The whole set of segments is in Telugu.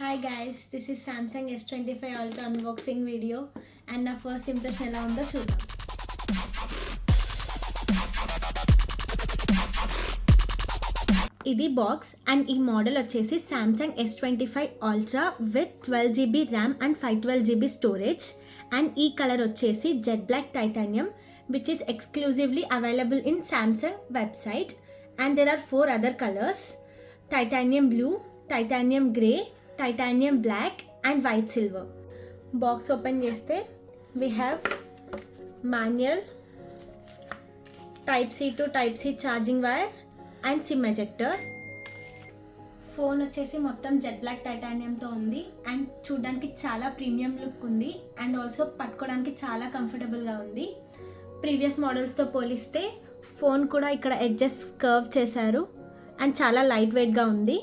Hi guys, this is Samsung S25 Ultra unboxing video and నా ఫస్ట్ ఇంప్రెషన్ ఎలా ఉందో చూద్దాం. ఇది బాక్స్ అండ్ ఈ మోడల్ వచ్చేసి Samsung S25 Ultra with 12GB RAM and 512GB storage and ఈ కలర్ వచ్చేసి jet black titanium which is exclusively available in Samsung website and there are 4 other colors: titanium blue, titanium grey, titanium black and white silver. Box open cheste we have manual, type C to type C charging wire and SIM ejector. Phone వచ్చేసి మొత్తం జెట్ బ్లాక్ టైటానియంతో ఉంది అండ్ చూడడానికి చాలా ప్రీమియం లుక్ ఉంది అండ్ ఆల్సో పట్టుకోవడానికి చాలా కంఫర్టబుల్గా ఉంది. ప్రీవియస్ మోడల్స్తో పోలిస్తే ఫోన్ కూడా ఇక్కడ ఎడ్జెస్ కర్వ్ చేశారు అండ్ చాలా లైట్ వెయిట్గా ఉంది.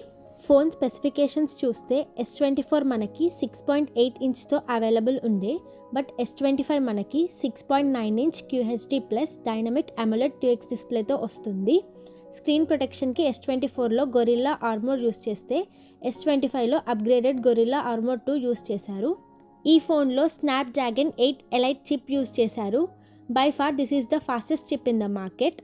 ఫోన్ స్పెసిఫికేషన్స్ చూస్తే S24 మనకి 6.8 ఇంచ్తో అవైలబుల్ ఉండే, బట్ S25 మనకి 6.9 inch QHD plus dynamic AMOLED 2X డిస్ప్లేతో వస్తుంది. స్క్రీన్ ప్రొటెక్షన్కి S24లో గొరిల్లా ఆర్మోర్ యూస్ చేస్తే S25లో అప్గ్రేడెడ్ గొరిల్లా ఆర్మోర్ 2 యూస్ చేశారు. ఈ ఫోన్లో స్నాప్డ్రాగన్ 8 ఎలైట్ చిప్ యూస్ చేశారు. By far this is the fastest chip in the market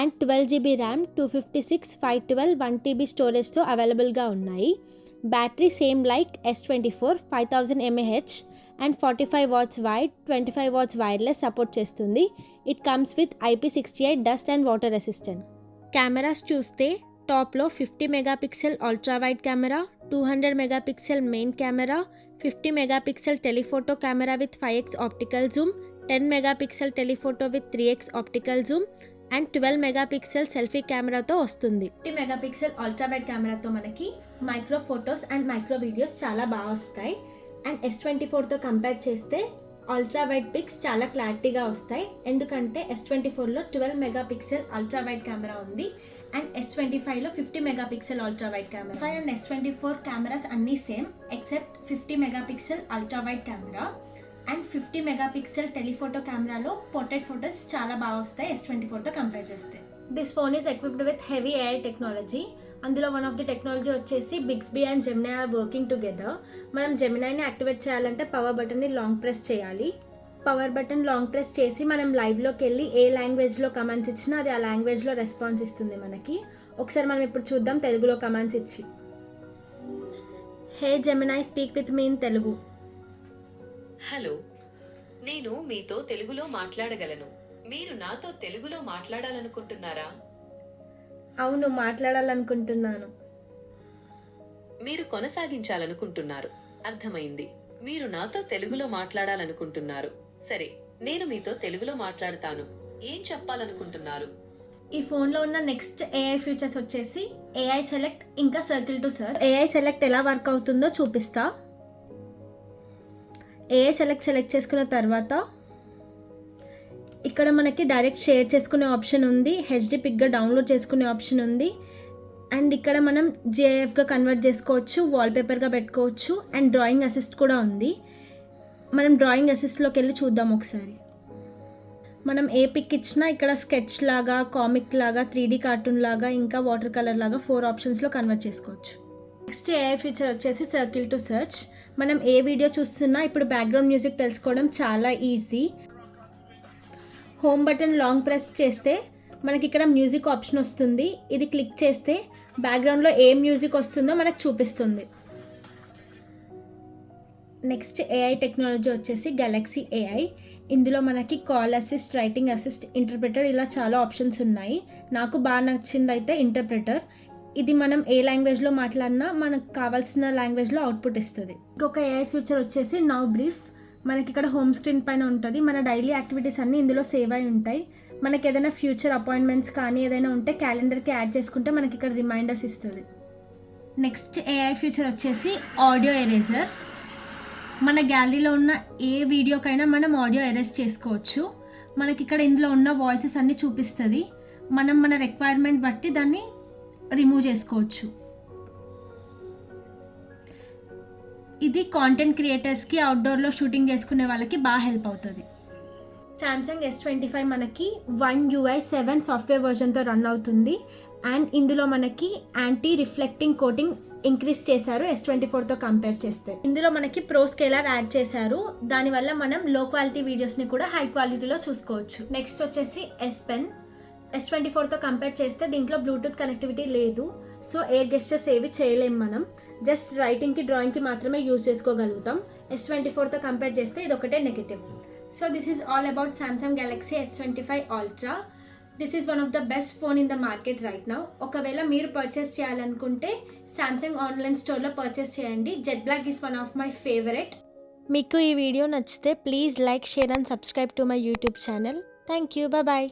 and 12GB RAM, 256, 512, 1TB స్టోరేజ్తో అవైలబుల్గా ఉన్నాయి. Battery same like S24 5000 mAh and 45 watts wired, 25 watts wireless support చేస్తుంది. It comes with IP68 dust and water resistant. Cameras చూస్తే టాప్లో 50 megapixel ultra wide camera, 200 megapixel main camera, 50 megapixel telephoto camera with 5x optical Zoom, 10 megapixel telephoto with 3x optical Zoom and 12 megapixel selfie కెమెరాతో వస్తుంది. 50 మెగాపిక్సెల్ అల్ట్రా వైడ్ కెమెరాతో మనకి micro photos and micro videos చాలా బాగా వస్తాయి అండ్ S24తో కంపేర్ చేస్తే అల్ట్రా వైడ్ పిక్స్ చాలా క్లారిటీగా వస్తాయి, ఎందుకంటే S24లో 12 మెగాపిక్సెల్ అల్ట్రా వైడ్ కెమెరా ఉంది అండ్ S25లో 50 megapixel ultra wide camera. And S24 cameras అన్నీ same except 50 megapixel ultra wide camera and 50 megapixel telephoto కెమెరాలో పోర్ట్రేట్ ఫొటోస్ చాలా బాగా వస్తాయి S24తో కంపేర్ చేస్తే. This phone is equipped with heavy AI technology. అందులో వన్ ఆఫ్ ది టెక్నాలజీ వచ్చేసి Bixby and Gemini are working together. మనం జెమినైని యాక్టివేట్ చేయాలంటే పవర్ బటన్ని లాంగ్ ప్రెస్ చేయాలి. పవర్ బటన్ లాంగ్ ప్రెస్ చేసి మనం లైవ్లోకి వెళ్ళి ఏ లాంగ్వేజ్లో కమాండ్స్ ఇచ్చినా అది ఆ లాంగ్వేజ్లో రెస్పాన్స్ ఇస్తుంది మనకి. ఒకసారి మనం ఇప్పుడు చూద్దాం తెలుగులో కమాండ్స్ ఇచ్చి. Hey Gemini speak with me in Telugu. Hello, నేను మీతో తెలుగులో మాట్లాడగలను. మీరు నాతో తెలుగులో మాట్లాడాలనుకుంటున్నారా? అవును, మాట్లాడాలనుకుంటున్నాను. మీరు కొనసాగించాలనుకుంటున్నారు. అర్థమైంది. మీరు నాతో తెలుగులో మాట్లాడాలనుకుంటున్నారు. సరే, నేను మీతో తెలుగులో మాట్లాడతాను. ఏం చెప్పాలనుకుంటున్నారు? ఈ ఫోన్లో ఉన్న నెక్స్ట్ AI ఫీచర్స్ వచ్చేసి AI సెలెక్ట్ ఇంకా circle to search. AI select ఎలా వర్క్ అవుతుందో చూపిస్తా. AI సెలెక్ట్ చేసుకున్న తర్వాత ఇక్కడ మనకి డైరెక్ట్ షేర్ చేసుకునే ఆప్షన్ ఉంది, HD పిక్గా డౌన్లోడ్ చేసుకునే ఆప్షన్ ఉంది అండ్ ఇక్కడ మనం GIFగా కన్వర్ట్ చేసుకోవచ్చు, వాల్పేపర్గా పెట్టుకోవచ్చు అండ్ డ్రాయింగ్ అసిస్ట్ కూడా ఉంది. మనం డ్రాయింగ్ అసిస్ట్లోకి వెళ్ళి చూద్దాం ఒకసారి. మనం ఏ పిక్ ఇచ్చినా ఇక్కడ స్కెచ్ లాగా, కామిక్ లాగా, 3D కార్టూన్ లాగా ఇంకా వాటర్ కలర్ లాగా 4 ఆప్షన్స్లో కన్వర్ట్ చేసుకోవచ్చు. నెక్స్ట్ AI ఫీచర్ వచ్చేసి సర్కిల్ టు సర్చ్. మనం ఏ వీడియో చూస్తున్నా ఇప్పుడు బ్యాక్గ్రౌండ్ మ్యూజిక్ తెలుసుకోవడం చాలా easy. Home button long press చేస్తే మనకి ఇక్కడ మ్యూజిక్ ఆప్షన్ వస్తుంది. ఇది క్లిక్ చేస్తే బ్యాక్గ్రౌండ్లో ఏ మ్యూజిక్ వస్తుందో మనకు చూపిస్తుంది. నెక్స్ట్ AI టెక్నాలజీ వచ్చేసి గెలాక్సీ AI. ఇందులో మనకి call assist, writing assist, interpreter ఇలా చాలా ఆప్షన్స్ ఉన్నాయి. నాకు బాగా నచ్చింది అయితే ఇంటర్ప్రిటర్. ఇది మనం ఏ లాంగ్వేజ్లో మాట్లాడినా మనకు కావాల్సిన లాంగ్వేజ్లో అవుట్పుట్ ఇస్తుంది. ఇంకొక AI ఫీచర్ వచ్చేసి నౌ బ్రీఫ్. మనకి ఇక్కడ హోమ్ స్క్రీన్ పైన ఉంటుంది. మన డైలీ యాక్టివిటీస్ అన్నీ ఇందులో సేవ్ అయి ఉంటాయి. మనకి ఏదైనా ఫ్యూచర్ అపాయింట్మెంట్స్ కానీ ఏదైనా ఉంటే క్యాలెండర్కి యాడ్ చేసుకుంటే మనకి ఇక్కడ రిమైండర్స్ ఇస్తుంది. నెక్స్ట్ AI ఫీచర్ వచ్చేసి ఆడియో ఎరేజర్. మన గ్యాలరీలో ఉన్న ఏ వీడియోకైనా మనం ఆడియో ఎరేజ్ చేసుకోవచ్చు. మనకి ఇక్కడ ఇందులో ఉన్న వాయిసెస్ అన్నీ చూపిస్తుంది. మనం మన రిక్వైర్మెంట్ బట్టి దాన్ని రిమూవ్ చేసుకోవచ్చు. ఇది కాంటెంట్ క్రియేటర్స్కి, అవుట్డోర్లో షూటింగ్ చేసుకునే వాళ్ళకి బాగా హెల్ప్ అవుతుంది. సామ్సంగ్ S25 మనకి One UI 7 సాఫ్ట్వేర్ వర్జన్తో రన్ అవుతుంది అండ్ ఇందులో మనకి యాంటీ రిఫ్లెక్టింగ్ కోటింగ్ ఇంక్రీజ్ చేశారు S24తో కంపేర్ చేస్తే. ఇందులో మనకి ప్రో స్కేలర్ యాడ్ చేశారు, దానివల్ల మనం లో క్వాలిటీ వీడియోస్ని కూడా హై క్వాలిటీలో చూసుకోవచ్చు. నెక్స్ట్ వచ్చేసి S Pen. S24తో కంపేర్ చేస్తే దీంట్లో బ్లూటూత్ కనెక్టివిటీ లేదు, సో ఎయిర్ గెస్చర్స్ ఏవి చేయలేం మనం. జస్ట్ రైటింగ్కి డ్రాయింగ్కి మాత్రమే యూజ్ చేసుకోగలుగుతాం. S24తో కంపేర్ చేస్తే ఇది ఒకటే negative. So this is all about Samsung Galaxy S25 Ultra. This is one of the best phone in the market right now. ఒకవేళ మీరు పర్చేస్ చేయాలనుకుంటే సామ్సంగ్ ఆన్లైన్ స్టోర్లో పర్చేస్ చేయండి. Jet black is one of my favourite. మీకు ఈ వీడియో నచ్చితే please like, share and subscribe to my YouTube channel. Thank you. Bye.